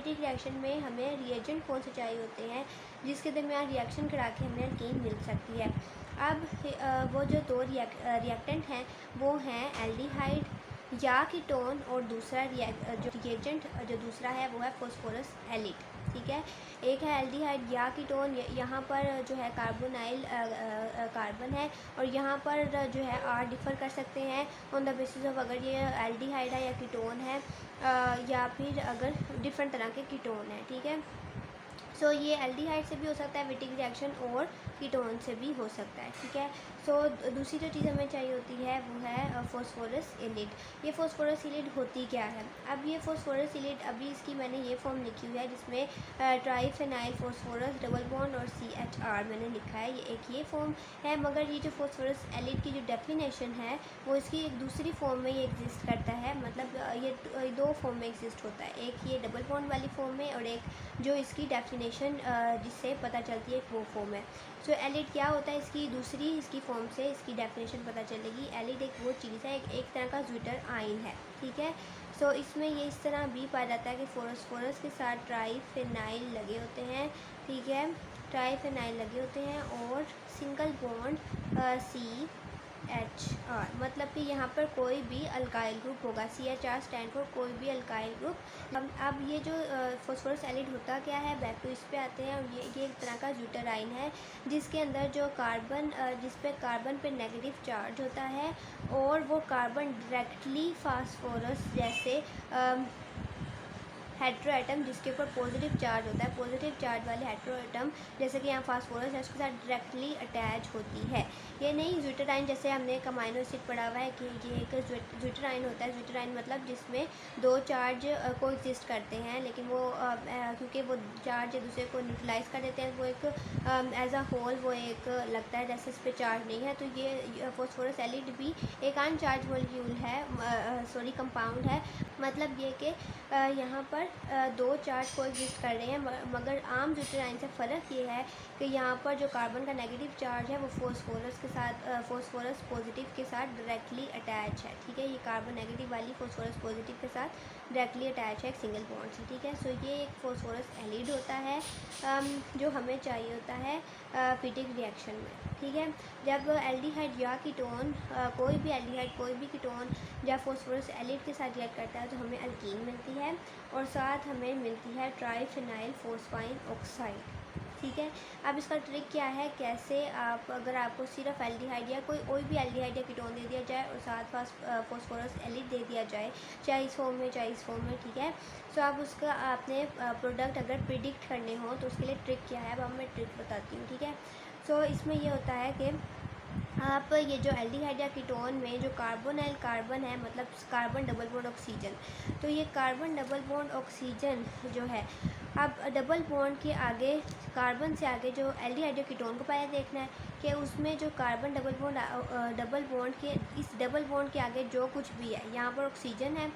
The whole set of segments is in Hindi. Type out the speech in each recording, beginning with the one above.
एरोमेटिक रिएक्शन में हमें रिएजेंट कौन से चाहिए होते हैं जिसके दरमियान रिएक्शन करा के हमें अल्कीन मिल सकती है। अब वो जो दो रिएक्टेंट हैं वो हैं एल्डिहाइड या कीटोन, और दूसरा जो रिएजेंट जो दूसरा है वो है फॉस्फोरस एलिड। ठीक है, एक है एल्डिहाइड या कीटोन, यहाँ पर जो है कार्बोनाइल कार्बन है, और यहाँ पर जो है आर डिफ़र कर सकते हैं ऑन द बेसिस ऑफ अगर ये एल्डिहाइड है या कीटोन है, या फिर अगर डिफरेंट तरह के कीटोन है। ठीक है, सो ये एल्डिहाइड से भी हो सकता है विटिक रिएक्शन, और कीटोन से भी हो सकता है। ठीक है, सो दूसरी जो चीज़ हमें चाहिए होती है वो है फॉस्फोरस एलिड। ये फॉस्फोरस एलिड होती क्या है? अब ये फॉस्फोरस एलिड अभी इसकी मैंने ये फॉर्म लिखी हुई है जिसमें ट्राईफेनाइल फॉस्फोरस डबल बॉन्ड और CHR मैंने लिखा है, ये फॉर्म है। मगर ये जो फॉस्फोरस एलिड की जो डेफिनेशन है वो इसकी एक दूसरी फॉर्म में ये एग्जिस्ट करता है, मतलब ये दो फॉर्म में एग्जिस्ट होता है, एक ये डबल बॉन्ड वाली फॉर्म में और एक जो इसकी डेफिनेशन जिससे पता चलती है वो फॉर्म है। सो एलिड क्या होता है? इसकी फॉर्म से इसकी डेफिनेशन पता चलेगी। एलिड एक वो चीज़ है, एक तरह का ज्विटर आयन है। ठीक है, सो इसमें ये इस तरह भी पाया जाता है कि फॉस्फोरस के साथ ट्राईफेनाइल लगे होते हैं। ठीक है, ट्राईफेनाइल लगे होते हैं और सिंगल बॉन्ड CHR, मतलब कि यहाँ पर कोई भी अल्काइल ग्रुप होगा। CHR स्टैंड फॉर कोई भी अल्काइल ग्रुप। अब ये जो फॉस्फोरस एलिड होता क्या है, बैक टू इस पे आते हैं, और ये एक तरह का ज्विटर आयन है जिसके अंदर जो कार्बन जिस पे कार्बन पे नेगेटिव चार्ज होता है, और वो कार्बन डायरेक्टली फास्फोरस जैसे हेट्रो एटम जिसके ऊपर पॉजिटिव चार्ज होता है, पॉजिटिव चार्ज वाले हेट्रो एटम जैसे कि यहाँ फास्फोरस है उसके साथ डायरेक्टली अटैच होती है। ये नहीं ज्विटर आयन जैसे हमने एक अमाइनो एसिड पढ़ा हुआ है कि ये एक ज्विटर आयन होता है। ज्विटर आयन मतलब जिसमें दो चार्ज को एग्जिस्ट करते हैं, लेकिन वो क्योंकि वो चार्ज एक दूसरे को न्यूट्रलाइज कर देते हैं, वो एक एज अ होल वो एक लगता है जैसे इस पर चार्ज नहीं है। तो ये फॉस्फोरस एलिड भी एक अनचार्ज मॉलिक्यूल है, कंपाउंड है। मतलब ये कि यहाँ पर दो चार्ज को एग्जिस्ट कर रहे हैं, मगर आम ज्विटर आयन से फ़र्क ये है कि यहाँ पर जो कार्बन का नेगेटिव चार्ज है वो फॉस्फोरस के साथ फॉस्फोरस पॉजिटिव के साथ डायरेक्टली अटैच है। ठीक है, ये कार्बन नेगेटिव वाली फॉस्फोरस पॉजिटिव के साथ डायरेक्टली अटैच है एक सिंगल बॉन्ड से। ठीक है, सो ये एक फॉस्फोरस एलिड होता है जो हमें चाहिए होता है फिटिक रिएक्शन में। ठीक है, जब एल्डिहाइड या कीटोन कोई भी कीटोन जब फॉस्फोरस एलिड के साथ रिएक्ट करता है तो हमें अल्कीन मिलती है, और साथ हमें मिलती है ट्राईफेनाइल फोस्फाइन ऑक्साइड। ठीक है, अब इसका ट्रिक क्या है, कैसे अगर आपको सिर्फ एल्डिहाइड या कोई भी एल्डिहाइड या कीटोन दे दिया जाए और साथ फॉस्फोरस एलिड दे दिया जाए, चाहे इस फॉर्म में चाहे इस फॉर्म में। ठीक है, सो आप उसका आपने प्रोडक्ट अगर प्रिडिक्ट करने हो तो उसके लिए ट्रिक क्या है, अब मैं ट्रिक बताती हूँ। ठीक है, सो इसमें ये होता है कि आप ये जो एल्डिहाइड या कीटोन में जो कार्बोनाइल कार्बन है, मतलब कार्बन डबल बॉन्ड ऑक्सीजन, तो ये कार्बन डबल बॉन्ड ऑक्सीजन जो है, अब डबल बॉन्ड के आगे कार्बन से आगे जो एल्डिहाइड या कीटोन को पहले देखना है कि उसमें जो कार्बन डबल बॉन्ड के इस डबल बॉन्ड के आगे जो कुछ भी है, यहाँ पर ऑक्सीजन है,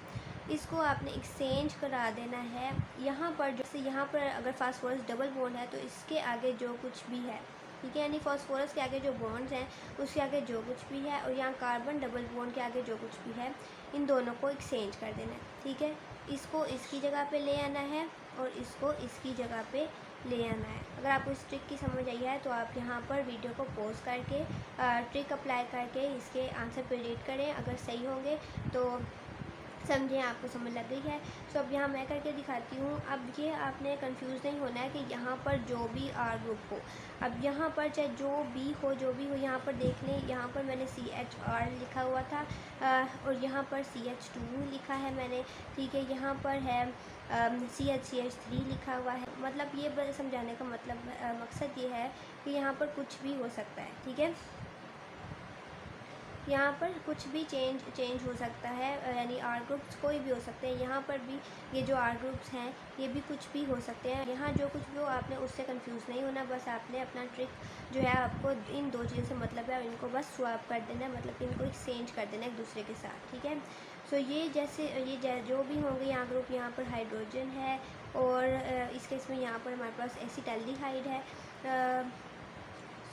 इसको आपने एक्सचेंज करा देना है। यहाँ पर जैसे यहाँ पर अगर फास्फोरस डबल बॉन्ड है तो इसके आगे जो कुछ भी है, ठीक है, यानी फास्फोरस के आगे जो बॉन्ड्स हैं उसके आगे जो कुछ भी है, और यहाँ कार्बन डबल बॉन्ड के आगे जो कुछ भी है, इन दोनों को एक्सचेंज कर देना है। ठीक है, इसको इसकी जगह पे ले आना है और इसको इसकी जगह पे ले आना है। अगर आपको इस ट्रिक की समझ आई है तो आप यहाँ पर वीडियो को पॉज करके ट्रिक अप्लाई करके इसके आंसर प्रेडिक्ट करें। अगर सही होंगे तो समझें आपको समझ लग गई है। सो अब यहाँ मैं करके दिखाती हूँ। अब ये आपने कंफ्यूज नहीं होना है कि यहाँ पर जो भी आर ग्रुप हो, अब यहाँ पर चाहे जो भी हो यहाँ पर देख लें, यहाँ पर मैंने CHR लिखा हुआ था और यहाँ पर CH2 लिखा है मैंने। ठीक है, यहाँ पर है CH3 लिखा हुआ है। मतलब ये समझाने का मतलब मकसद ये है कि यहाँ पर कुछ भी हो सकता है। ठीक है, यहाँ पर कुछ भी चेंज हो सकता है, यानी आर ग्रुप्स कोई भी हो सकते हैं। यहाँ पर भी ये जो आर ग्रुप्स हैं ये भी कुछ भी हो सकते हैं। यहाँ जो कुछ भी हो आपने उससे कंफ्यूज नहीं होना, बस आपने अपना ट्रिक जो है आपको इन दो चीज़ों से मतलब है, इनको बस स्वैप कर देना है, मतलब कि इनको एक्सचेंज कर देना एक दूसरे के साथ। ठीक है, सो ये जो भी होंगे यहाँ ग्रुप, यहाँ पर हाइड्रोजन है और इस केस में यहाँ पर हमारे पास एसिटाल्डिहाइड है।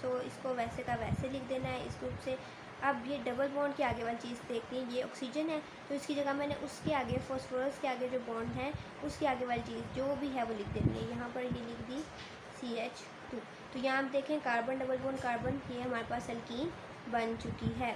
सो इसको वैसे का वैसे लिख देना है इस ग्रुप से। अब ये डबल बॉन्ड के आगे वाली चीज़ देखते हैं, ये ऑक्सीजन है तो इसकी जगह मैंने उसके आगे फॉस्फोरस के आगे जो बॉन्ड है उसके आगे वाली चीज़ जो भी है वो लिख देनी है। यहाँ पर ये लिख दी CH2। तो यहाँ आप देखें कार्बन डबल बॉन्ड कार्बन, ये हमारे पास एल्कीन बन चुकी है।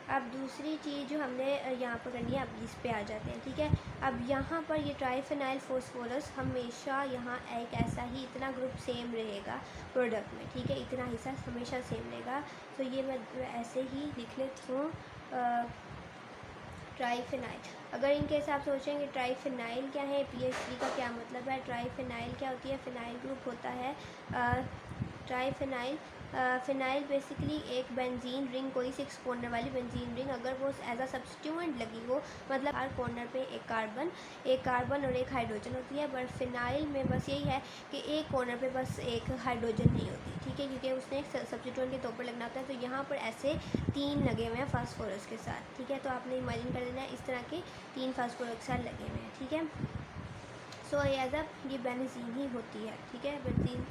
अब दूसरी चीज़ जो हमने यहाँ पर करनी है, अब इस पे आ जाते हैं, ठीक है। अब यहाँ पर ये ट्राइफेनाइल फास्फोरस हमेशा यहाँ एक ऐसा ही इतना ग्रुप सेम रहेगा प्रोडक्ट में, ठीक है, इतना हिस्सा हमेशा सेम रहेगा। तो ये मैं ऐसे ही लिख लेती हूँ ट्राइफेनाइल। अगर इनके हिसाब से सोचेंगे ट्राइफेनाइल क्या है, PH3 का क्या मतलब है, ट्राइफेनाइल क्या होती है, फिनाइल ग्रुप होता है। ट्राइफेनाइल फिनाइल बेसिकली एक बेंजीन रिंग, कोई 6 कॉर्नर वाली बेंजीन रिंग, अगर वो एज अ सब्स्टिट्यूएंट लगी हो, मतलब हर कॉर्नर पे एक कार्बन और एक हाइड्रोजन होती है। बट फिनाइल में बस यही है कि एक कॉर्नर पे बस एक हाइड्रोजन नहीं होती, ठीक है, क्योंकि उसने एक सब्स्टिट्यूएंट के तौर पर लगना होता है। तो यहाँ पर ऐसे 3 लगे हुए हैं फास्फोरस के साथ, ठीक है। तो आपने इमेजिन कर लेना है इस तरह के 3 फास्फोरस के साथ लगे हुए हैं, ठीक है। सो एज अब ये बेंजीन ही होती है, ठीक है, बेंजीन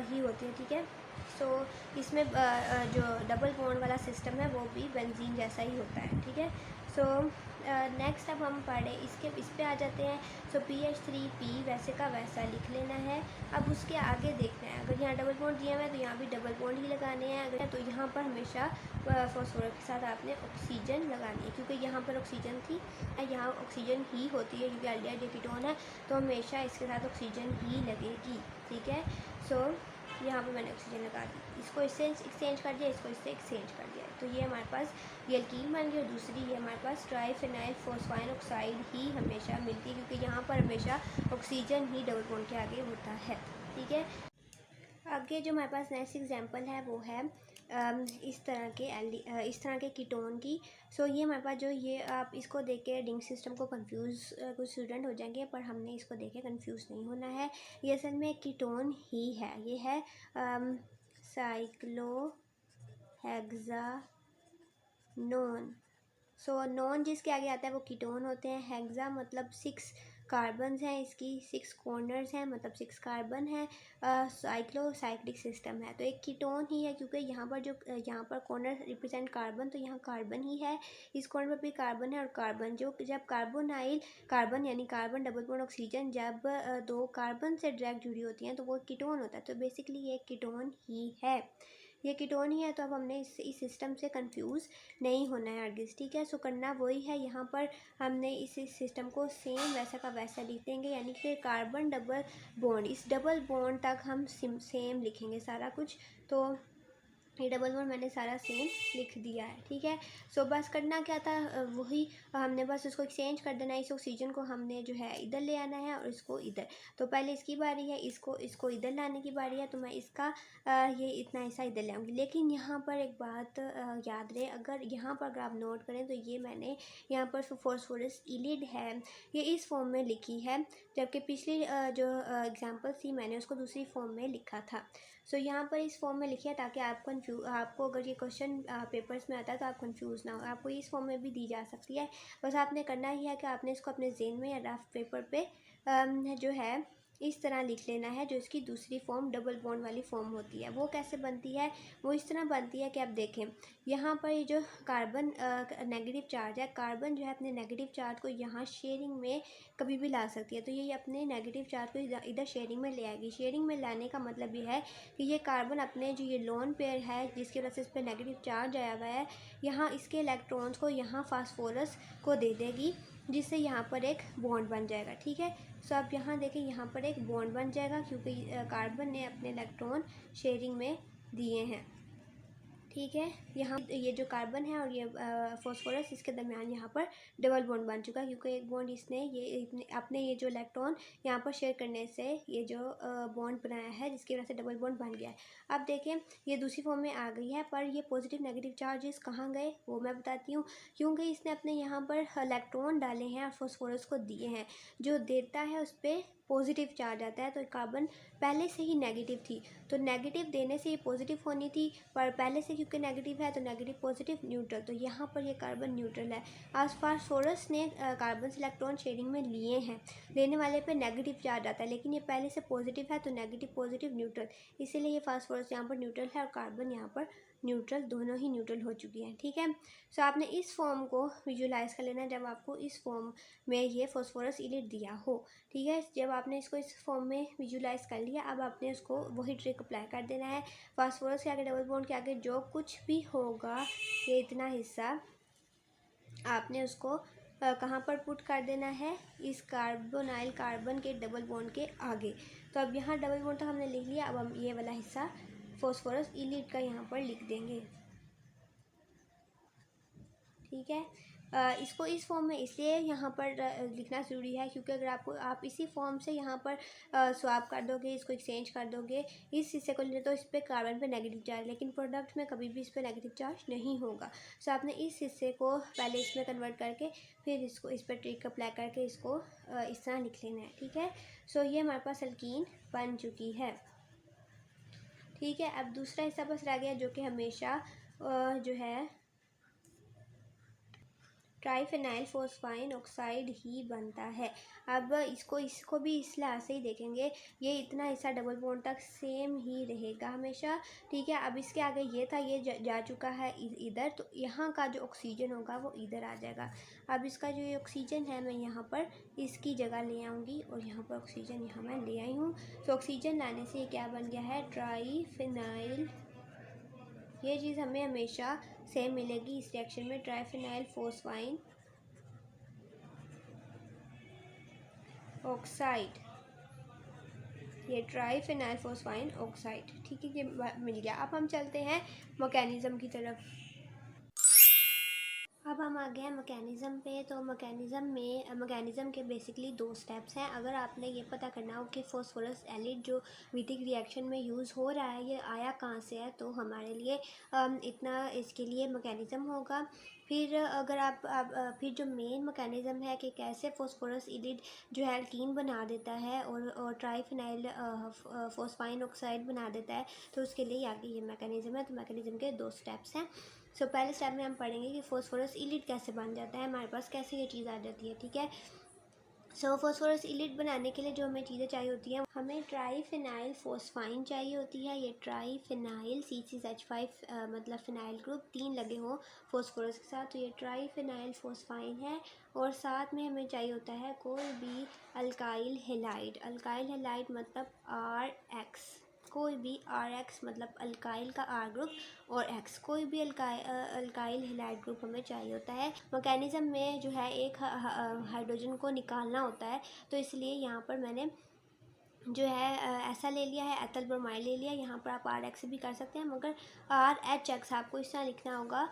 ही होती है, ठीक है। सो इसमें जो डबल बॉन्ड वाला सिस्टम है वो भी बेंजीन जैसा ही होता है, ठीक है। सो नेक्स्ट अब हम पढ़े इस पे आ जाते हैं। सो PH3P वैसे का वैसा लिख लेना है। अब उसके आगे देखना है, अगर यहाँ डबल बॉन्ड दिया हुआ है तो यहाँ भी डबल बॉन्ड ही लगाने हैं। अगर तो यहाँ पर हमेशा फॉस्फोरस के साथ आपने ऑक्सीजन लगानी है, क्योंकि यहाँ पर ऑक्सीजन थी, यहाँ ऑक्सीजन ही होती है क्योंकि अल्डिहाइड कीटोन है, तो हमेशा इसके साथ ऑक्सीजन ही लगेगी, ठीक है। सो यहाँ पे मैंने ऑक्सीजन लगा दी, इसको इससे एक्सचेंज कर दिया, इसको इससे एक्सचेंज कर दिया, तो ये हमारे पास ये एल्कीन बन गई। और दूसरी ये हमारे पास ट्राइफेनाइल फॉस्फाइन ऑक्साइड ही हमेशा मिलती है, क्योंकि यहाँ पर हमेशा ऑक्सीजन ही डबल बॉन्ड के आगे होता है, ठीक है। आगे जो हमारे पास नेक्स्ट एग्जांपल है वो है इस तरह के कीटोन की। सो ये हमारे पास जो ये आप इसको देख के रिंग सिस्टम को कंफ्यूज कुछ स्टूडेंट हो जाएंगे, पर हमने इसको देख के कंफ्यूज नहीं होना है। ये असल में कीटोन ही है, ये है साइक्लोहेक्सानोन। सो नॉन जिसके आगे आता है वो कीटोन होते हैं। हेक्सा मतलब 6 कार्बन्स हैं, इसकी 6 कॉर्नर्स हैं, मतलब 6 कार्बन है। साइक्लिक सिस्टम है, तो एक कीटोन ही है, क्योंकि यहाँ पर कॉर्नर रिप्रेजेंट कार्बन, तो यहाँ कार्बन ही है, इस कॉर्नर पर भी कार्बन है। और कार्बन जब कार्बन यानी कार्बन डबल बॉन्ड ऑक्सीजन जब 2 कार्बन से डायरेक्ट जुड़ी होती हैं तो वो कीटोन होता है। तो बेसिकली ये कीटोन ही है, ये कीटोन ही है। तो अब हमने इस सिस्टम से कंफ्यूज नहीं होना है अर्गिस, ठीक है। सो करना वही है, यहाँ पर हमने इस सिस्टम को सेम वैसा का वैसा लिख देंगे, यानी कि कार्बन डबल बॉन्ड, इस डबल बॉन्ड तक हम सेम लिखेंगे सारा कुछ। तो ये डबल बॉन्ड मैंने सारा सेम लिख दिया है, ठीक है। सो बस करना क्या था, वही हमने बस उसको एक्सचेंज कर देना है। इस ऑक्सीजन को हमने जो है इधर ले आना है और इसको इधर। तो पहले इसकी बारी है, इसको इधर लाने की बारी है, तो मैं इसका ये इतना ऐसा इधर ले आऊँगी। लेकिन यहाँ पर एक बात याद रहे, अगर यहाँ पर अगर आप नोट करें तो ये मैंने यहाँ पर फॉस्फोरस इलिड है ये इस फॉर्म में लिखी है, जबकि पिछली जो एग्जाम्पल थी मैंने उसको दूसरी फॉर्म में लिखा था। सो यहाँ पर इस फॉर्म में लिखिए, ताकि आपको अगर ये क्वेश्चन पेपर्स में आता है तो आप कंफ्यूज ना हो। आपको इस फॉर्म में भी दी जा सकती है, बस आपने करना ही है कि आपने इसको अपने ज़हन में या रफ पेपर पे जो है इस तरह लिख लेना है। जो इसकी दूसरी फॉर्म डबल बॉन्ड वाली फॉर्म होती है वो कैसे बनती है, वो इस तरह बनती है कि आप देखें यहाँ पर ये जो कार्बन नेगेटिव चार्ज है, कार्बन जो है अपने नेगेटिव चार्ज को यहाँ शेयरिंग में कभी भी ला सकती है। तो ये अपने नेगेटिव चार्ज को इधर शेयरिंग में ले आएगी। शेयरिंग में लाने का मतलब ये है कि ये कार्बन अपने जो ये लोन पेयर है जिसकी वजह से इस पर नेगेटिव चार्ज आया हुआ है, यहाँ इसके इलेक्ट्रॉन्स को यहाँ फास्फोरस को दे देगी, जिससे यहाँ पर एक बॉन्ड बन जाएगा, ठीक है। सो आप यहाँ देखें, यहाँ पर एक बॉन्ड बन जाएगा क्योंकि कार्बन ने अपने इलेक्ट्रॉन शेयरिंग में दिए हैं, ठीक है। यहाँ ये जो कार्बन है और ये फॉस्फोरस, इसके दरमियान यहाँ पर डबल बॉन्ड बन चुका है, क्योंकि एक बॉन्ड इसने अपने ये जो इलेक्ट्रॉन यहाँ पर शेयर करने से ये जो बॉन्ड बनाया है, जिसकी वजह से डबल बॉन्ड बन गया है। अब देखें ये दूसरी फॉर्म में आ गई है, पर ये पॉजिटिव नेगेटिव चार्जेस कहाँ गए वो मैं बताती हूँ। क्योंकि इसने अपने यहाँ पर इलेक्ट्रॉन डाले हैं और फॉस्फोरस को दिए हैं, जो देता है उस पर पॉजिटिव चार्ज आता है। तो कार्बन पहले से ही नेगेटिव थी, तो नेगेटिव देने से ये पॉजिटिव होनी थी, पर पहले से क्योंकि नेगेटिव है तो नेगेटिव पॉजिटिव न्यूट्रल, तो यहाँ पर ये कार्बन न्यूट्रल है। आज फास्फोरस ने कार्बन से इलेक्ट्रॉन शेयरिंग में लिए हैं, लेने वाले पे नेगेटिव चार्ज आता है, लेकिन ये पहले से पॉजिटिव है तो नेगेटिव पॉजिटिव न्यूट्रल, इसीलिए ये फास्फोरस यहाँ पर न्यूट्रल है और कार्बन यहाँ पर न्यूट्रल, दोनों ही न्यूट्रल हो चुकी हैं। ठीक है, सो आपने इस फॉर्म को विजुलाइज कर लेना है जब आपको इस फॉर्म में ये फॉस्फोरस इलिट दिया हो। ठीक है, जब आपने इसको इस फॉर्म में विजुलाइज कर लिया, अब आपने उसको वही ट्रिक अप्लाई कर देना है। फास्फोरस के आगे, डबल बॉन्ड के आगे जो कुछ भी होगा, ये इतना हिस्सा आपने उसको कहाँ पर पुट कर देना है, इस कार्बोनाइल कार्बन के डबल बॉन्ड के आगे। तो अब यहाँ डबल बॉन्ड तक हमने लिख लिया, अब हम ये वाला हिस्सा फॉस्फोरस इलिट का यहाँ पर लिख देंगे। ठीक है, इसको इस फॉर्म में इसलिए यहाँ पर लिखना ज़रूरी है क्योंकि अगर आप इसी फॉर्म से यहाँ पर स्वैप कर दोगे, इसको एक्सचेंज कर दोगे, इस हिस्से को ले तो इस पर कार्बन पे नेगेटिव चार्ज, लेकिन प्रोडक्ट में कभी भी इस पर नेगेटिव चार्ज नहीं होगा। सो आपने इस हिस्से को पहले इसमें कन्वर्ट करके फिर इसको इस पर ट्रिक अप्लाई करके इसको इस तरह लिख लेना है। ठीक है, सो ये हमारे पास एल्कीन बन चुकी है। ठीक है, अब दूसरा हिस्सा बस रह गया जो कि हमेशा जो है ट्राइफेनाइल फोस्फाइन ऑक्साइड ही बनता है। अब इसको भी इस लिहाज से ही देखेंगे, ये इतना हिस्सा डबल बॉन्ड तक सेम ही रहेगा हमेशा। ठीक है, अब इसके आगे ये था, ये जा चुका है इधर, तो यहाँ का जो ऑक्सीजन होगा वो इधर आ जाएगा। अब इसका जो ये ऑक्सीजन है मैं यहाँ पर इसकी जगह ले आऊँगी और यहाँ पर ऑक्सीजन यहाँ मैं ले आई हूँ। तो ऑक्सीजन लाने से ये क्या बन गया है, ट्राइफेनाइल। ये चीज़ हमें हमेशा सेम मिलेगी इस रिएक्शन में, ट्राइफेनाइल फोस्फाइन ऑक्साइड, ये ट्राइफेनाइल फोस्फाइन ऑक्साइड। ठीक है, ये मिल गया। अब हम चलते हैं मैकेनिज़्म की तरफ। अब हम आ गए हैं मैकेनिज़्म पे। तो मैकेनिज़्म के बेसिकली 2 स्टेप्स हैं। अगर आपने ये पता करना हो कि फास्फोरस एलिट जो विटिक रिएक्शन में यूज़ हो रहा है ये आया कहाँ से है, तो हमारे लिए इतना इसके लिए मैकेनिज़्म होगा। फिर अगर फिर जो मेन मैकेनिज़्म है कि कैसे फास्फोरस एलिट जो है एल्कीन बना देता है और ट्राइफेनाइल फोस्फाइन ऑक्साइड बना देता है, तो उसके लिए आगे ये मैकेनिज़्म है। तो मैकेनिज़्म के 2 स्टेप्स हैं। सो पहले स्टेप में हम पढ़ेंगे कि फास्फोरस इलिट कैसे बन जाता है, हमारे पास कैसे ये चीज़ आ जाती है। ठीक है, सो फास्फोरस इलिट बनाने के लिए जो हमें चीज़ें चाहिए होती हैं, हमें ट्राइफेनाइल फोस्फाइन चाहिए होती है। ये ट्राइफेनाइल C6H5 मतलब फिनाइल ग्रुप 3 लगे हों फास्फोरस के साथ, तो ये ट्राइफेनाइल फोस्फाइन है। और साथ में हमें चाहिए होता है कोई भी अल्काइल हैलाइड। अल्काइल हैलाइड मतलब RX, कोई भी RX मतलब अल्काइल का R ग्रुप और X, कोई भी अल्काइल हैलाइड ग्रुप हमें चाहिए होता है। मैकेनिज़्म में जो है एक हाइड्रोजन को निकालना होता है, तो इसलिए यहाँ पर मैंने जो है ऐसा ले लिया है, एथल ब्रोमाइड ले लिया। यहाँ पर आप RX भी कर सकते हैं, मगर RHX आपको इस तरह लिखना होगा,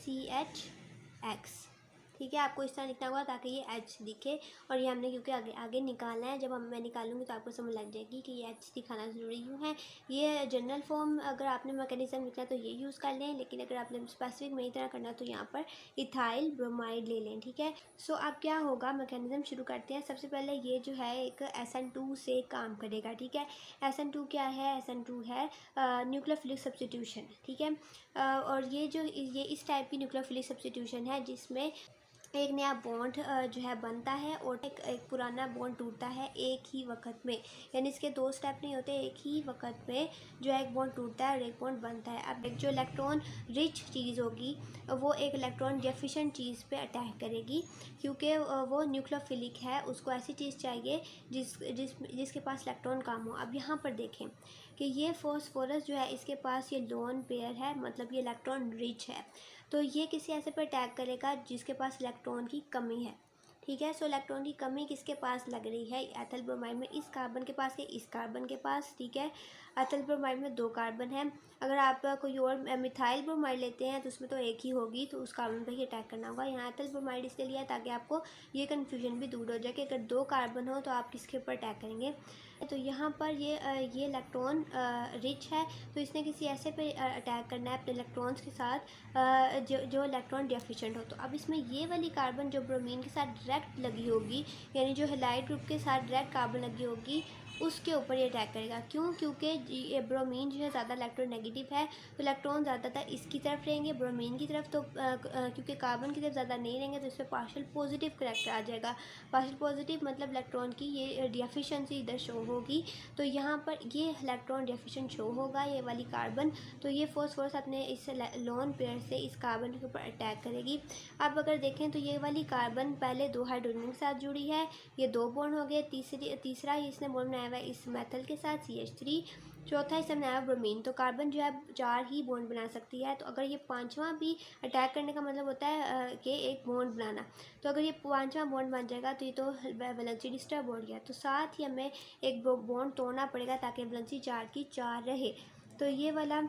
RCHX। ठीक है, आपको इस तरह लिखना होगा ताकि ये H दिखे। और ये हमने क्योंकि आगे निकालना है, जब मैं निकालूंगी तो आपको समझ लग जाएगी कि ये H दिखाना ज़रूरी क्यों है। ये जनरल फॉर्म अगर आपने मैकेनिज़्म लिखना है तो ये यूज़ कर लें, लेकिन अगर आपने स्पेसिफिक मेरी तरह करना तो यहाँ पर इथाइल ब्रोमाइड ले लें। ठीक है, सो अब क्या होगा, मैकेनिज़्म शुरू करते हैं। सबसे पहले ये जो है एक SN2 से काम करेगा। ठीक है, SN2 क्या है, SN2 है न्यूक्लियोफिलिक सब्स्टिट्यूशन। ठीक है, और ये इस टाइप की न्यूक्लियोफिलिक सब्स्टिट्यूशन है जिसमें एक नया बॉन्ड जो है बनता है और एक पुराना बॉन्ड टूटता है एक ही वक्त में। यानी इसके 2 स्टेप नहीं होते, एक ही वक्त में जो है एक बॉन्ड टूटता है और एक बॉन्ड बनता है। अब एक जो इलेक्ट्रॉन रिच चीज़ होगी वो एक इलेक्ट्रॉन डेफिशिएंट चीज़ पे अटैक करेगी, क्योंकि वो न्यूक्लियोफिलिक है, उसको ऐसी चीज़ चाहिए जिसके पास इलेक्ट्रॉन कम हो। अब यहाँ पर देखें कि ये फास्फोरस जो है इसके पास ये लोन पेयर है, मतलब ये इलेक्ट्रॉन रिच है, तो ये किसी ऐसे पर अटैक करेगा जिसके पास इलेक्ट्रॉन की कमी है। ठीक है, सो इलेक्ट्रॉन की कमी किसके पास लग रही है, एथल ब्रोमाइड में, इस कार्बन के पास या इस कार्बन के पास। ठीक है, एथल ब्रोमाइड में 2 कार्बन है। अगर आप कोई और मिथाइल ब्रोमाइड लेते हैं तो उसमें तो एक ही होगी, तो उस कार्बन पर ही अटैक करना होगा। यहाँ एथल ब्रोमाइड इसलिए लिया ताकि आपको ये कन्फ्यूजन भी दूर हो जाए कि अगर 2 कार्बन हो तो आप किसके ऊपर अटैक करेंगे। तो यहाँ पर ये इलेक्ट्रॉन रिच है, तो इसने किसी ऐसे पे अटैक करना है अपने इलेक्ट्रॉन्स के साथ जो इलेक्ट्रॉन डेफिशिएंट हो। तो अब इसमें ये वाली कार्बन जो ब्रोमीन के साथ डायरेक्ट लगी होगी, यानी जो हैलाइड ग्रुप के साथ डायरेक्ट कार्बन लगी होगी उसके ऊपर ये अटैक करेगा। क्यों? क्योंकि ये ब्रोमीन जो है ज़्यादा इलेक्ट्रोनेगेटिव है, तो इलेक्ट्रॉन ज़्यादातर इसकी तरफ रहेंगे ब्रोमीन की तरफ, तो क्योंकि कार्बन की तरफ ज़्यादा नहीं रहेंगे तो इस पर पार्शियल पॉजिटिव करेक्टर आ जाएगा। पार्शियल पॉजिटिव मतलब इलेक्ट्रॉन की ये डेफिशिएंसी इधर शो होगी, तो यहाँ पर ये इलेक्ट्रॉन डेफिशिएंट शो होगा ये वाली कार्बन, तो ये फॉस्फोरस अपने इस लोन पेयर से इस कार्बन के ऊपर अटैक करेगी। अब अगर देखें तो ये वाली कार्बन पहले 2 हाइड्रोजन के साथ जुड़ी है, ये 2 बॉन्ड हो गए, तीसरा इसने बॉन्ड बनाया हुआ है इस मेथल के साथ CH3, चौथा इसने बनाया ब्रोमीन। तो कार्बन जो है 4 ही बॉन्ड बना सकती है, तो अगर ये 5वां भी अटैक करने का मतलब होता है कि एक बॉन्ड बनाना, तो अगर ये 5वां बॉन्ड बन जाएगा तो ये तो वैलेंसी डिस्टर्ब हो गया, तो साथ ही हमें एक बॉन्ड तोड़ना पड़ेगा ताकि वैलेंसी 4 की 4 रहे। तो ये वाला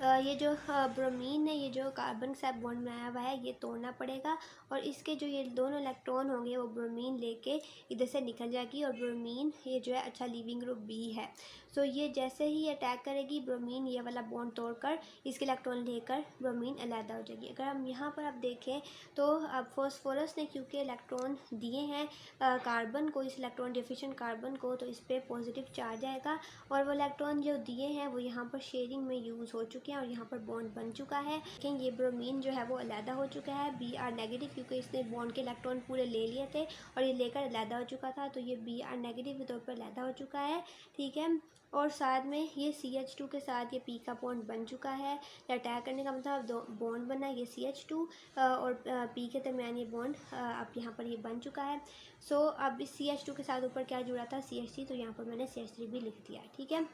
ये जो ब्रोमीन ने ये जो कार्बन के साथ बॉन्ड बनाया हुआ है ये तोड़ना पड़ेगा, और इसके जो ये दोनों इलेक्ट्रॉन होंगे वो ब्रोमीन लेके इधर से निकल जाएगी, और ब्रोमीन ये जो है अच्छा लीविंग ग्रुप B है। सो ये जैसे ही अटैक करेगी ब्रोमीन ये वाला बॉन्ड तोड़कर इसके इलेक्ट्रॉन लेकर ब्रोमीन अलहदा हो जाएगी। अगर हम यहाँ पर आप देखें तो अब फॉस्फोरस ने क्योंकि इलेक्ट्रॉन दिए हैं कार्बन को, इस इलेक्ट्रॉन डेफिशिएंट कार्बन को, तो इस पर पॉजिटिव चार्ज आएगा, और वो इलेक्ट्रॉन जो दिए हैं वो यहाँ पर शेयरिंग में यूज़ हो चुके हैं और यहाँ पर बॉन्ड बन चुका है। लेकिन ये ब्रोमीन जो है वो अलहदा हो चुका है Br नेगेटिव, क्योंकि इसने बॉन्ड के इलेक्ट्रॉन पूरे ले लिए थे और ये लेकर अलहदा हो चुका था, तो ये Br नेगेटिव के तौर पर अलहदा हो चुका है। ठीक है, और साथ में ये CH2 के साथ ये P का बॉन्ड बन चुका है। अटैक करने का मतलब दो बॉन्ड बना, ये CH2 और P के दरमियान ये बॉन्ड अब यहाँ पर ये बन चुका है। सो अब इस CH2 के साथ ऊपर क्या जुड़ा था CH3, तो यहाँ पर मैंने CH3 भी लिख दिया। ठीक है,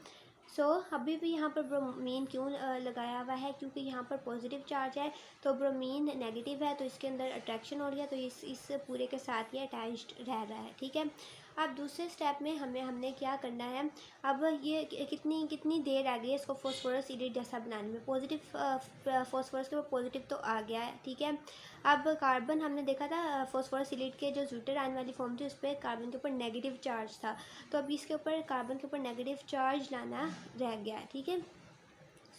सो अभी भी यहाँ पर ब्रोमीन क्यों लगाया हुआ है, क्योंकि यहाँ पर पॉजिटिव चार्ज है, तो ब्रोमीन नेगेटिव है तो इसके अंदर अट्रैक्शन हो रही है, तो इस पूरे के साथ ये अटैच्ड रह रहा है। ठीक है, अब दूसरे स्टेप में हमने क्या करना है, अब ये कितनी देर आ गई है इसको फॉस्फोरस इलिट जैसा बनाने में। पॉजिटिव फॉस्फोरस के ऊपर पॉजिटिव तो आ गया है। ठीक है, अब कार्बन हमने देखा था फॉस्फोरस इलिट के जो ज्यूटर आयन वाली फॉर्म थी उस पर कार्बन के ऊपर नेगेटिव चार्ज था, तो अब इसके ऊपर कार्बन के ऊपर नेगेटिव चार्ज लाना रह गया है। ठीक है,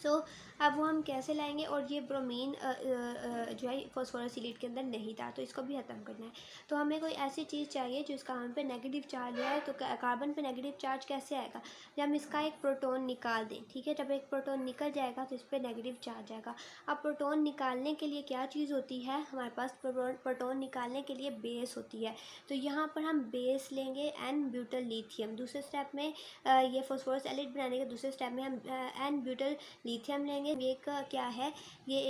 सो अब वो हम कैसे लाएंगे, और ये ब्रोमीन जो है फॉस्फोरस इलिट के अंदर नहीं था, तो इसको भी ख़त्म करना है। तो हमें कोई ऐसी चीज़ चाहिए जो इसका हम पे नेगेटिव चार्ज है, तो कार्बन पे नेगेटिव चार्ज कैसे आएगा, जब हम इसका एक प्रोटॉन निकाल दें। ठीक है, जब एक प्रोटॉन निकल जाएगा तो इस पर नेगेटिव चार्ज आएगा। अब प्रोटॉन निकालने के लिए क्या चीज़ होती है हमारे पास, प्रोटॉन निकालने के लिए बेस होती है, तो यहाँ पर हम बेस लेंगे N-ब्यूटल लिथियम। दूसरे स्टेप में ये फॉस्फोरस एलिट बनाने के दूसरे स्टेप में हम N-ब्यूटल लिथियम लेंगे। ये क्या है, ये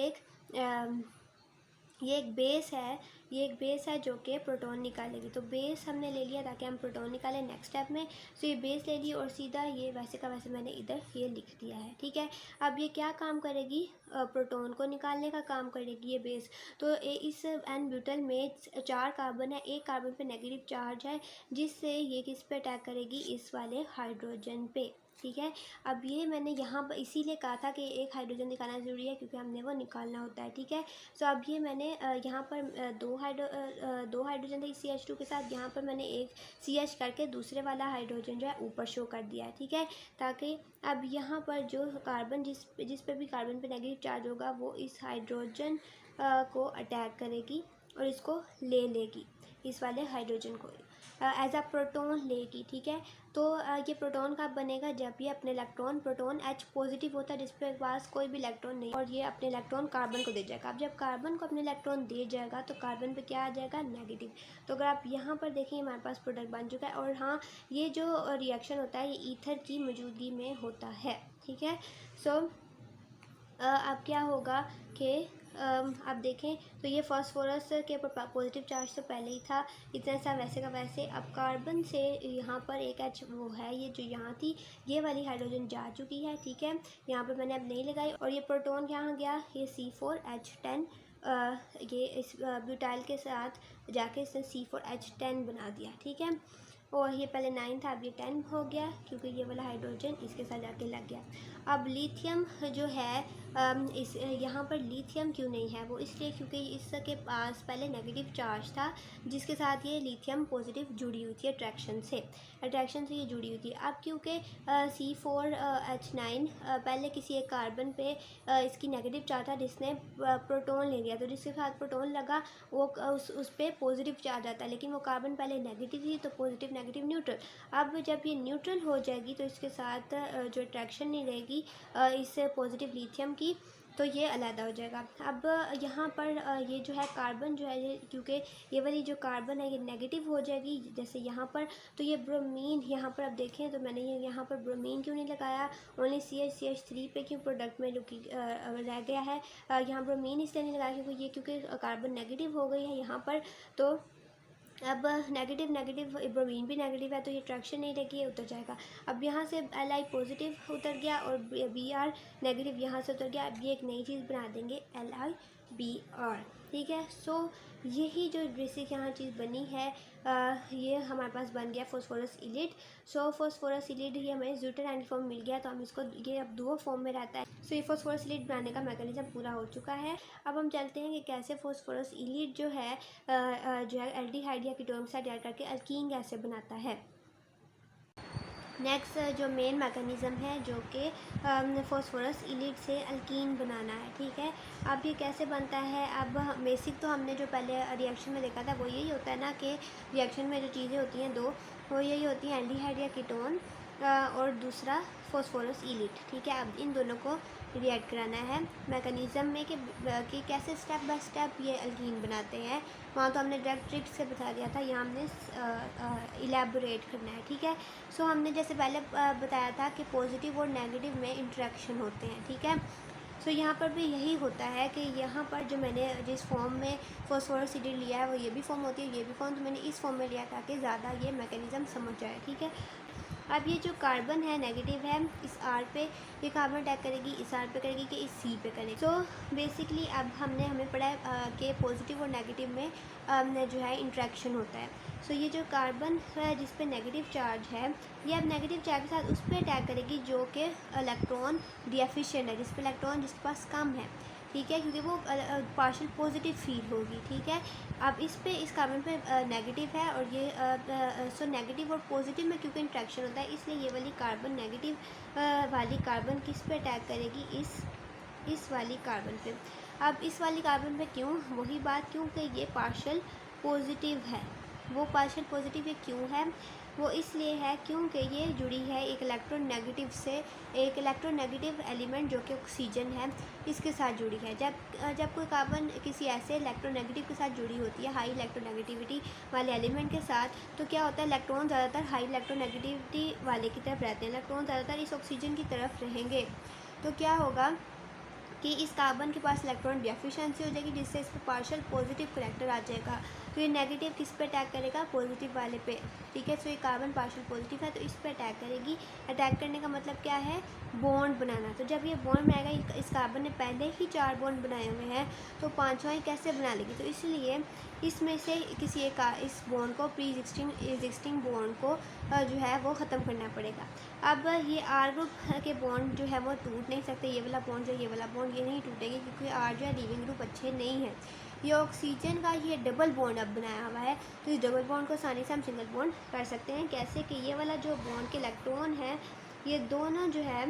एक बेस है, ये एक बेस है जो कि प्रोटॉन निकालेगी, तो बेस हमने ले लिया ताकि हम प्रोटॉन निकालें नेक्स्ट स्टेप में। सो ये बेस ले ली और सीधा ये वैसे का वैसे मैंने इधर ये लिख दिया है। ठीक है, अब ये क्या काम करेगी, प्रोटॉन को निकालने का काम करेगी ये बेस। तो इस N-ब्यूटल में 4 कार्बन है, एक कार्बन पे नेगेटिव चार्ज है, जिससे ये किस पे अटैक करेगी, इस वाले हाइड्रोजन पे। ठीक है, अब ये मैंने यहाँ पर इसीलिए कहा था कि एक हाइड्रोजन निकालना ज़रूरी है क्योंकि हमने वो निकालना होता है। ठीक है, सो अब ये मैंने यहाँ पर दो हाइड्रोजन थे CH2 के साथ, यहाँ पर मैंने एक CH करके दूसरे वाला हाइड्रोजन जो है ऊपर शो कर दिया है। ठीक है, ताकि अब यहाँ पर जो कार्बन जिस पे भी कार्बन पे नेगेटिव चार्ज होगा वो इस हाइड्रोजन को अटैक करेगी और इसको ले लेगी, इस वाले हाइड्रोजन को एज अ प्रोटॉन लेगी। ठीक है, तो ये प्रोटॉन कब बनेगा, जब ये अपने इलेक्ट्रॉन, प्रोटॉन H पॉजिटिव होता है जिसपे पास कोई भी इलेक्ट्रॉन नहीं, और ये अपने इलेक्ट्रॉन कार्बन को दे जाएगा। अब जब कार्बन को अपने इलेक्ट्रॉन दे जाएगा तो कार्बन पे क्या आ जाएगा, नेगेटिव। तो अगर आप यहाँ पर देखें हमारे पास प्रोडक्ट बन चुका है, और हाँ ये जो रिएक्शन होता है ये ईथर की मौजूदगी में होता है। ठीक है, सो अब क्या होगा कि आप देखें तो ये फास्फोरस के ऊपर पॉजिटिव चार्ज तो पहले ही था, इतना सा वैसे का वैसे। अब कार्बन से यहाँ पर एक H वो है, ये जो यहाँ थी ये वाली हाइड्रोजन जा चुकी है। ठीक है, यहाँ पर मैंने अब नहीं लगाई, और ये प्रोटॉन यहाँ गया, ये C4H10 ये इस ब्यूटाइल के साथ जाके इसने C4H10 बना दिया। ठीक है, और ये पहले 9 था अब ये 10 हो गया क्योंकि ये वाला हाइड्रोजन इसके साथ जाके लग गया। अब लिथियम जो है इस यहाँ पर लिथियम क्यों नहीं है, वो इसलिए क्योंकि इसके पास पहले नेगेटिव चार्ज था जिसके साथ ये लिथियम पॉजिटिव जुड़ी हुई थी अट्रैक्शन से ये जुड़ी हुई थी। अब क्योंकि C4H9 पहले किसी एक कार्बन पे इसकी नेगेटिव चार्ज था जिसने प्रोटॉन ले लिया, तो जिसके साथ प्रोटॉन लगा वो उस पर पॉजिटिव चार्ज आता है, लेकिन वो कार्बन पहले नेगेटिव थी तो पॉजिटिव नेगेटिव न्यूट्रल। अब जब ये न्यूट्रल हो जाएगी तो इसके साथ जो अट्रैक्शन नहीं रहेगी इस पॉजिटिव लिथियम की, तो ये अलग हो जाएगा। अब यहाँ पर ये जो है कार्बन जो है, ये क्योंकि ये वाली जो कार्बन है ये नेगेटिव हो जाएगी जैसे यहाँ पर, तो ये ब्रोमीन यहाँ पर आप देखें तो मैंने ये यहाँ पर ब्रोमीन क्यों नहीं लगाया, ओनली CH3 पे क्यों प्रोडक्ट में रुकी रह गया है। यहाँ ब्रोमीन इसलिए नहीं लगाया क्योंकि कार्बन नेगेटिव हो गई है यहाँ पर, तो अब नेगेटिव ब्रोमीन भी नेगेटिव है तो ये अट्रैक्शन नहीं रहेगी, ये उतर जाएगा। अब यहाँ से Li पॉजिटिव उतर गया और Br नेगेटिव यहाँ से उतर गया। अब ये एक नई चीज़ बना देंगे LiBr, ठीक है। सो यही जो बेसिक यहाँ चीज़ बनी है ये हमारे पास बन गया फॉस्फोरस इलिट। सो फॉस्फोरस इलिट ये हमें ज़्यूटराइन फॉर्म मिल गया, तो हम इसको ये अब दो फॉर्म में रहता है। सो ये फॉस्फोरस इलिट बनाने का मैकेनिज्म पूरा हो चुका है। अब हम चलते हैं कि कैसे फॉस्फोरस इलिट जो है एल्डिहाइड या कीटोन के साथ तैयार करके अल्कीन कैसे बनाता है। नेक्स्ट जो मेन मैकेनिज़्म है जो कि फॉस्फोरस इलिट से अल्कीन बनाना है, ठीक है। अब ये कैसे बनता है, अब बेसिक तो हमने जो पहले रिएक्शन में देखा था वो यही होता है ना कि रिएक्शन में जो चीज़ें होती हैं दो, वो यही होती हैं एल्डिहाइड या कीटोन और दूसरा फॉस्फोरस इलिट, ठीक है। अब इन दोनों को रिएक्ट कराना है मैकेनिज़्म में कि कैसे स्टेप बाय स्टेप ये अल्कीन बनाते हैं। वहाँ तो हमने डायरेक्ट ट्रिक्स से बता दिया था, यहाँ हमने इलेबोरेट करना है, ठीक है। सो हमने जैसे पहले बताया था कि पॉजिटिव और नेगेटिव में इंटरेक्शन होते हैं, ठीक है। सो यहाँ पर भी यही होता है कि यहाँ पर जो मैंने जिस फॉर्म में फॉस्फोरस इलिट लिया है वो ये भी फॉर्म होती है, ये भी फॉर्म, तो मैंने इस फॉर्म में लिया ताकि ज़्यादा ये मैकेनिज़्म समझ जाए, ठीक है। अब ये जो कार्बन है नेगेटिव है, इस R पे ये कार्बन अटैक करेगी, इस R पे करेगी कि इस C पे करेगी। सो बेसिकली अब हमें पढ़ा है कि पॉजिटिव और नेगेटिव में जो है इंट्रैक्शन होता है। सो ये जो कार्बन है जिस पे नेगेटिव चार्ज है, ये अब नेगेटिव चार्ज के साथ उस पर अटैक करेगी जो कि इलेक्ट्रॉन डिफिशिएंट है, जिस पे इलेक्ट्रॉन जिसके पास कम है, ठीक है, क्योंकि वो पार्शियल पॉजिटिव फील होगी, ठीक है। अब इस कार्बन पे नेगेटिव है और ये सो नेगेटिव और पॉजिटिव में क्योंकि इंट्रैक्शन होता है, इसलिए ये वाली कार्बन नेगेटिव वाली कार्बन किस पे अटैक करेगी, इस वाली कार्बन पे। अब इस वाली कार्बन पे क्यों, वही बात, क्योंकि ये पार्शियल पॉजिटिव है। वो पार्शियल पॉजिटिव ये क्यों है, वो इसलिए है क्योंकि ये जुड़ी है एक इलेक्ट्रोनेगेटिव से, एक इलेक्ट्रोनेगेटिव एलिमेंट जो कि ऑक्सीजन है इसके साथ जुड़ी है। जब कोई कार्बन किसी ऐसे इलेक्ट्रोनेगेटिव के साथ जुड़ी होती है, हाई इलेक्ट्रोनेगेटिविटी वाले एलिमेंट के साथ, तो क्या होता है, इलेक्ट्रॉन ज़्यादातर हाई इलेक्ट्रोनेगेटिविटी वाले की तरफ रहते हैं, इलेक्ट्रॉन ज़्यादातर इस ऑक्सीजन की तरफ रहेंगे। तो क्या होगा कि इस कार्बन के पास इलेक्ट्रॉन डेफिशिएंसी हो जाएगी, जिससे इस पर पार्शियल पॉजिटिव करेक्टर आ जाएगा। तो ये नेगेटिव किस पे अटैक करेगा, पॉजिटिव वाले पे, ठीक है। सो ये कार्बन पार्शियल पॉजिटिव है तो इस पे अटैक करेगी। अटैक करने का मतलब क्या है, बॉन्ड बनाना। तो जब ये बॉन्ड बनाएगा, इस कार्बन ने पहले ही 4 बॉन्ड बनाए हुए हैं तो 5वां कैसे बना लेगी, तो इसलिए इसमें से किसी एक इस बॉन्ड को एग्जिस्टिंग बॉन्ड को जो है वो ख़त्म करना पड़ेगा। अब ये R ग्रुप के बॉन्ड जो है वो टूट नहीं सकते, ये वाला बॉन्ड जो ये वाला बॉन्ड ये नहीं टूटेगी क्योंकि R जो है लीविंग ग्रुप अच्छे नहीं है। ये ऑक्सीजन का ये डबल बॉन्ड अब बनाया हुआ है, तो इस डबल बॉन्ड को आसानी से हम सिंगल बॉन्ड कर सकते हैं। कैसे कि ये वाला जो बॉन्ड के इलेक्ट्रॉन है, ये दोनों जो है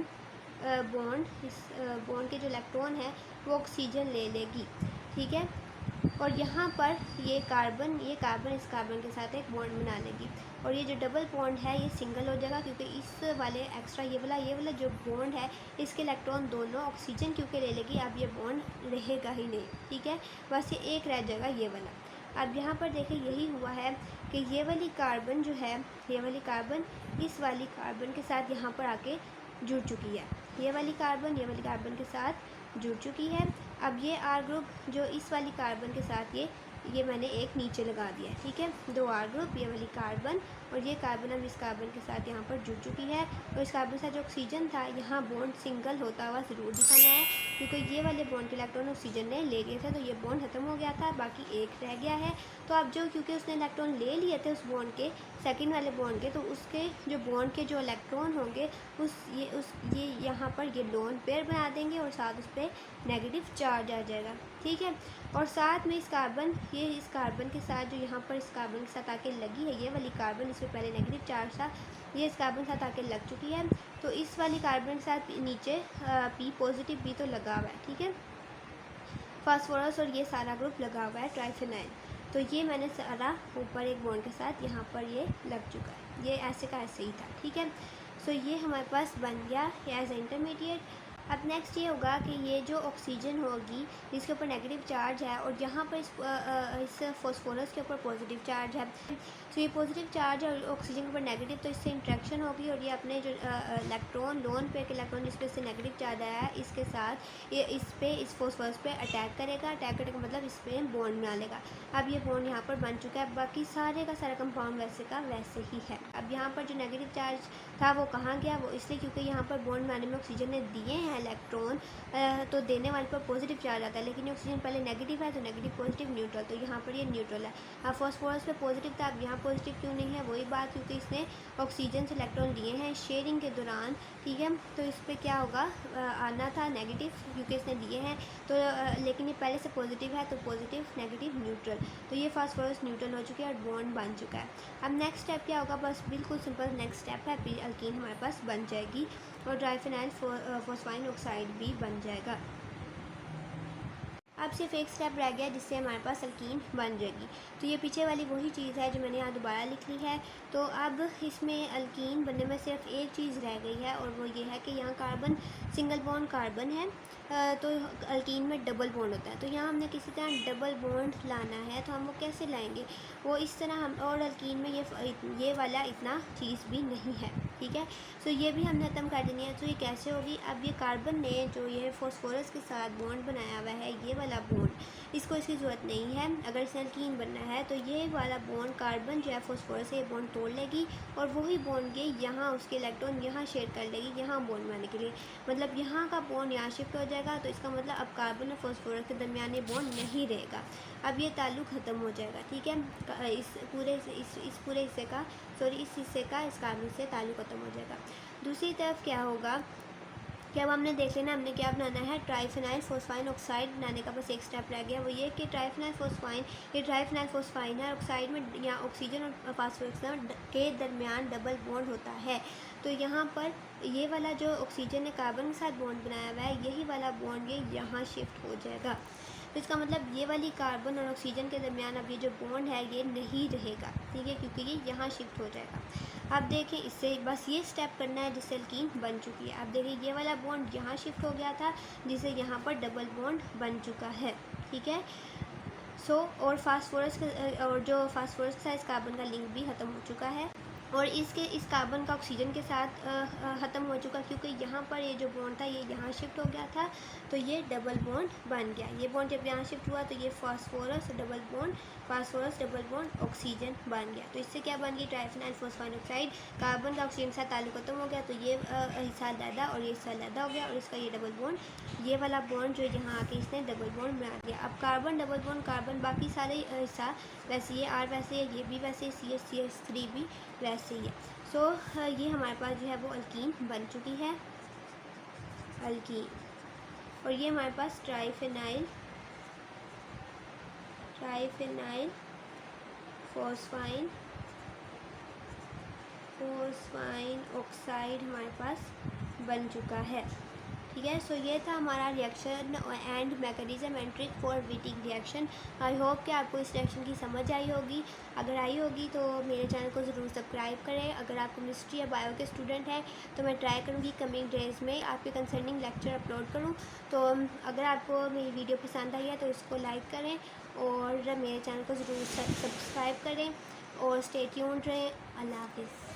बॉन्ड, इस बॉन्ड के जो इलेक्ट्रॉन है वो ऑक्सीजन ले लेगी, ठीक है। और यहाँ पर ये कार्बन इस कार्बन के साथ एक बॉन्ड बना लेगी, और ये जो डबल बॉन्ड है ये सिंगल हो जाएगा क्योंकि इस वाले एक्स्ट्रा ये वाला जो बॉन्ड है इसके इलेक्ट्रॉन दोनों ऑक्सीजन क्योंकि ले लेगी, अब ये बॉन्ड रहेगा ही नहीं, ठीक है। बस ये एक रह जाएगा ये वाला। अब यहाँ पर देखिए यही हुआ है कि ये वाली कार्बन जो है, ये वाली कार्बन इस वाली कार्बन के साथ यहाँ पर आके जुड़ चुकी है, ये वाली कार्बन के साथ जुड़ चुकी है। अब ये R ग्रुप जो इस वाली कार्बन के साथ ये ये मैंने एक नीचे लगा दिया है, ठीक है। 2 R ग्रुप, ये वाली कार्बन, और ये कार्बन अब इस कार्बन के साथ यहाँ पर जुड़ चुकी है। और इस कार्बन के साथ जो ऑक्सीजन था, यहाँ बॉन्ड सिंगल होता हुआ ज़रूर दिखाना है, क्योंकि ये वाले बॉन्ड के इलेक्ट्रॉन ऑक्सीजन ने ले लिए थे, तो ये बॉन्ड खत्म हो गया था, बाकी एक रह गया है। तो अब जो, क्योंकि उसने इलेक्ट्रॉन ले लिए थे उस बॉन्ड के, सेकंड वाले बॉन्ड के, तो उसके जो बॉन्ड के जो इलेक्ट्रॉन होंगे ये यहाँ पर ये लोन पेयर बना देंगे और साथ उस पर नेगेटिव चार्ज आ जाएगा, ठीक है। और साथ में इस कार्बन के साथ जो यहाँ पर इस कार्बन के साथ आके लगी है, ये वाली कार्बन, इसमें पहले नेगेटिव चार्ज था, ये इस कार्बन के साथ आके लग चुकी है। तो इस वाली कार्बन के साथ नीचे P पॉजिटिव भी तो लगा हुआ है, ठीक है, फास्फोरस, और ये सारा ग्रुप लगा हुआ है ट्राइफेनाइल। तो ये मैंने सारा ऊपर एक बॉन्ड के साथ यहाँ पर ये लग चुका है, ये ऐसे का ऐसे ही था, ठीक है। सो ये हमारे पास बन गया एज इंटरमीडिएट। अब नेक्स्ट ये होगा कि ये जो ऑक्सीजन होगी इसके ऊपर नेगेटिव चार्ज है, और यहाँ पर इस फॉस्फोरस के ऊपर पॉजिटिव चार्ज है। तो ये पॉजिटिव चार्ज और ऑक्सीजन के ऊपर नेगेटिव, तो इससे इंट्रैक्शन होगी, और ये अपने जो इलेक्ट्रॉन, लोन पेयर के इलेक्ट्रॉन जिसपे से नेगेटिव चार्ज आया है, इसके साथ ये इस फॉस्फोरस पे अटैक करेगा। अटैक करने का मतलब इस पर बॉन्ड बना लेगा। अब ये बॉन्ड यहाँ पर बन चुका है, बाकी सारे का सारा कंपाउंड वैसे का वैसे ही है। अब यहाँ पर जो नेगेटिव चार्ज था वो कहाँ गया, वो इसलिए क्योंकि यहाँ पर बॉन्ड बनाने में ऑक्सीजन ने दिए हैं इलेक्ट्रॉन, तो देने वाले पर पॉजिटिव चार्ज आता है, लेकिन ऑक्सीजन पहले नेगेटिव है, तो नेगेटिव पॉजिटिव न्यूट्रल, तो यहाँ पर ये न्यूट्रल है। अब फॉस्फोरस पे पॉजिटिव था, अब यहाँ पॉजिटिव क्यों नहीं है, वही बात, क्योंकि इसने ऑक्सीजन से इलेक्ट्रॉन लिए हैं शेयरिंग के दौरान, ठीक है। तो इस पर क्या होगा, आना था नेगेटिव, क्योंकि इसने दिए हैं, तो लेकिन ये पहले से पॉजिटिव है, तो पॉजिटिव नेगेटिव न्यूट्रल, तो ये फास्फोरस न्यूट्रल हो चुकी है और बॉन्ड बन चुका है। अब नेक्स्ट स्टेप क्या होगा, बस बिल्कुल सिंपल नेक्स्ट स्टेप है, पी अल्कीन हमारे पास बन जाएगी, और ट्राइफेनाइल फॉस्फाइन ऑक्साइड भी बन जाएगा। अब सिर्फ एक स्टेप रह गया जिससे हमारे पास अल्कीन बन जाएगी। तो ये पीछे वाली वही चीज़ है जो मैंने यहाँ दोबारा लिख ली है। तो अब इसमें अल्कीन बनने में सिर्फ एक चीज़ रह गई है, और वो ये है कि यहाँ कार्बन सिंगल बॉन्ड कार्बन है, तो अल्कीन में डबल बॉन्ड होता है। तो यहाँ हमने किसी तरह डबल बॉन्ड लाना है, तो हम वो कैसे लाएंगे, वो इस तरह हम, और अल्कीन में ये वाला इतना चीज़ भी नहीं है, ठीक है। तो ये भी हमने ख़त्म कर देनी है। तो ये कैसे होगी, अब ये कार्बन ने जो ये फॉस्फोरस के साथ बॉन्ड बनाया हुआ है, ये वाला बॉन्ड, इसको इसकी ज़रूरत नहीं है। अगर इसे अल्कीन बनना है तो ये वाला बॉन्ड कार्बन जो है फॉस्फोरस से ये बॉन्ड तोड़ लेगी, और वही बॉन्ड ये यहाँ उसके इलेक्ट्रॉन यहाँ शेयर कर लेगी यहाँ बॉन्ड बनाने के लिए, मतलब यहाँ का बॉन्ड यहाँ शिफ्ट हो जाएगा। तो इसका मतलब अब कार्बन और फॉस्फोरस के दरमियान ये बॉन्ड नहीं रहेगा, अब ये ताल्लुक़ ख़त्म हो जाएगा, ठीक है। इस पूरे हिस्से का, सॉरी इस हिस्से का इस कार्बन से ताल्लुक़ ख़त्म हो जाएगा। दूसरी तरफ क्या होगा कि अब हमने देख लेना हमने क्या बनाना है, ट्राइफेनाइल फॉस्फाइन ऑक्साइड बनाने का बस एक स्टेप रह गया, वो ये कि ट्राइफेनाइल फॉस्फाइन, ये ट्राइफेनाइल फॉस्फाइन है, ऑक्साइड में यहाँ ऑक्सीजन और फास्फोरस के दरमियान डबल बॉन्ड होता है। तो यहाँ पर ये वाला जो ऑक्सीजन ने कार्बन के साथ बॉन्ड बनाया हुआ है, यही वाला बॉन्ड ये यहाँ शिफ्ट हो जाएगा। तो इसका मतलब ये वाली कार्बन और ऑक्सीजन के दरमियान अब ये जो बॉन्ड है ये नहीं रहेगा, ठीक है, क्योंकि ये यहाँ शिफ्ट हो जाएगा। अब देखें इससे बस ये स्टेप करना है जिससे अल्कीन बन चुकी है। अब देखिए ये वाला बॉन्ड यहाँ शिफ्ट हो गया था, जिससे यहाँ पर डबल बॉन्ड बन चुका है, ठीक है। और फास्फोरस और जो फास्फोरस था इस कार्बन का लिंक भी ख़त्म हो चुका है, और इस कार्बन का ऑक्सीजन के साथ ख़त्म हो चुका, क्योंकि यहाँ पर ये जो बॉन्ड था ये यहाँ शिफ्ट हो गया था, तो ये डबल बॉन्ड बन गया। ये बॉन्ड जब यहाँ शिफ्ट हुआ तो ये फास्फोरस डबल बॉन्ड ऑक्सीजन बन गया। तो इससे क्या बन गई, ट्राइफेनाइल फॉस्फाइन ऑक्साइड। कार्बन का ऑक्सीजन के साथ ताल्लुक़ खत्म हो गया, तो ये हिस्सा अलग और ये हिस्सा अलग हो गया, और इसका ये डबल बॉन्ड, ये वाला बॉन्ड जो यहाँ आके इसने डबल बॉन्ड बना दिया। अब कार्बन डबल बॉन्ड कार्बन, बाकी सारे हिस्सा वैसे ये R वैसे है, ये भी वैसे, CH3 भी वैसे ही है। ये हमारे पास जो है वो अल्कीन बन चुकी है, अल्कीन। और ये हमारे पास ट्राइफेनाइल फॉस्फाइन ऑक्साइड हमारे पास बन चुका है, ठीक है। सो ये था हमारा reaction and mechanism and trick for Wittig reaction. I hope कि आपको इस रिएक्शन की समझ आई होगी। अगर आई होगी तो मेरे चैनल को ज़रूर सब्सक्राइब करें। अगर आप केमिस्ट्री या बायो के स्टूडेंट हैं तो मैं ट्राई करूँगी कमिंग डेज़ में आपके कंसर्निंग लेक्चर अपलोड करूँ। तो अगर आपको मेरी वीडियो पसंद आई है तो इसको लाइक करें और मेरे चैनल को ज़रूर सब्सक्राइब करें, और स्टे ट्यून्ड रहें। अल्लाह हाफ़िज़।